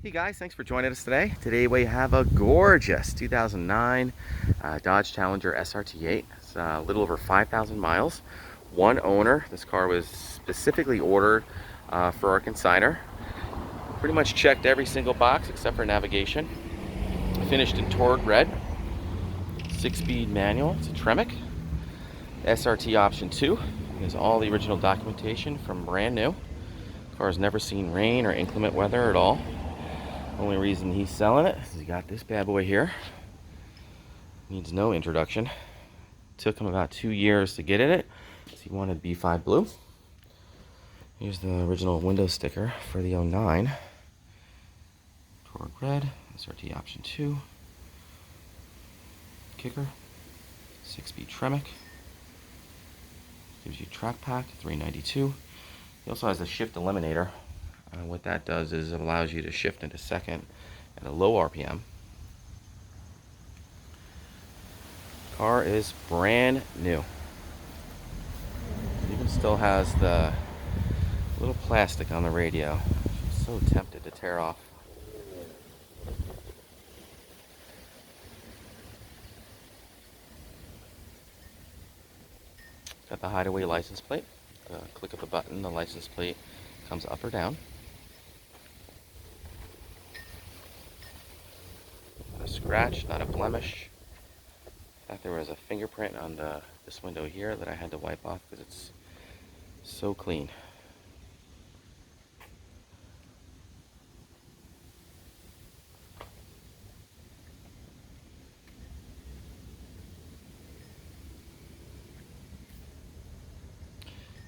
Hey guys, thanks for joining us today. Today we have a gorgeous 2009 Dodge Challenger SRT8. It's a little over 5,000 miles. One owner. This car was specifically ordered for our consignor. Pretty much checked every single box except for navigation. Finished in Torred red. 6-speed manual. It's a Tremec. SRT Option 2. There's all the original documentation from brand new. Car has never seen rain or inclement weather at all. Only reason he's selling it is he got this bad boy here. Needs no introduction. Took him about 2 years to get in it. So he wanted B5 blue. Here's the original window sticker for the 09. Torred red, SRT Option 2. Kicker, 6-speed Tremec. Gives you track pack, $392. He also has a shift eliminator. What that does is it allows you to shift into second at a low RPM. Car is brand new. It even still has the little plastic on the radio. I'm so tempted to tear off. Got the hideaway license plate. Click of a button, the license plate comes up or down. Not a scratch, not a blemish. In fact, there was a fingerprint on this window here that I had to wipe off because it's so clean.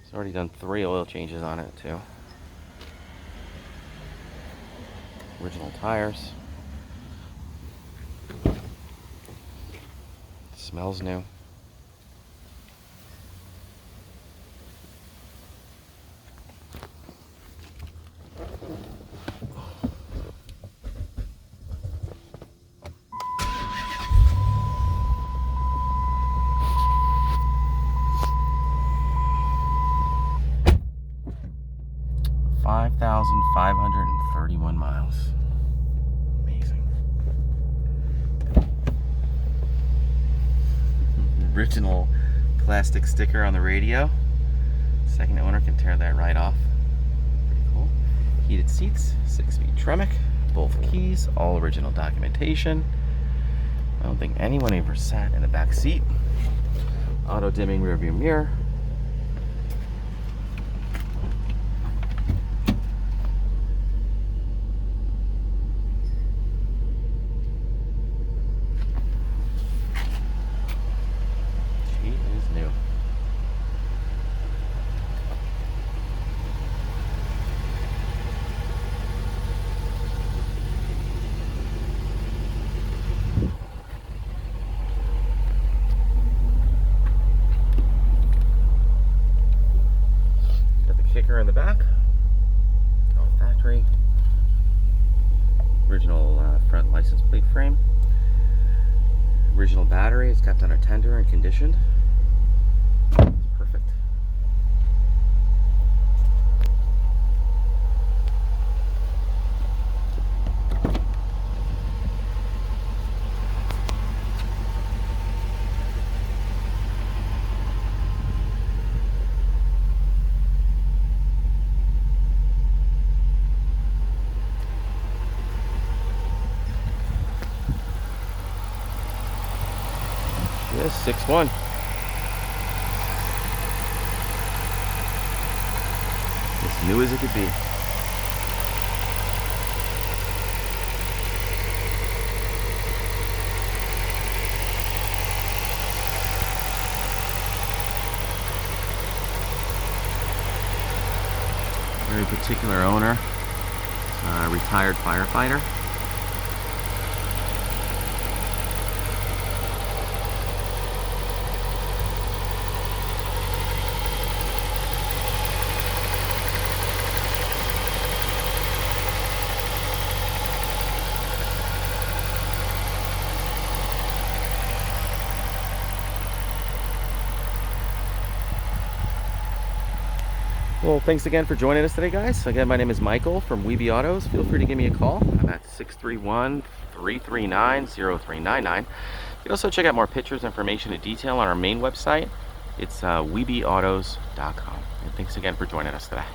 It's already done 3 oil changes on it too. Original tires. Smells new. $5,531 miles. Amazing. Original plastic sticker on the radio. Second owner can tear that right off. Pretty cool. Heated seats, 6-speed Tremec, both keys, all original documentation. I don't think anyone ever sat in the back seat. Auto dimming rearview mirror. New. Got the kicker in the back. All factory. Original front license plate frame. Original battery. It's kept under tender and conditioned. Perfect. Yes, 6'1". As new as it could be. Very particular owner, retired firefighter. Well, thanks again for joining us today, guys. Again, my name is Michael from WeBe Autos. Feel free to give me a call. I'm at 631-339-0399. You can also check out more pictures, information, and detail on our main website. It's webeautos.com. And thanks again for joining us today.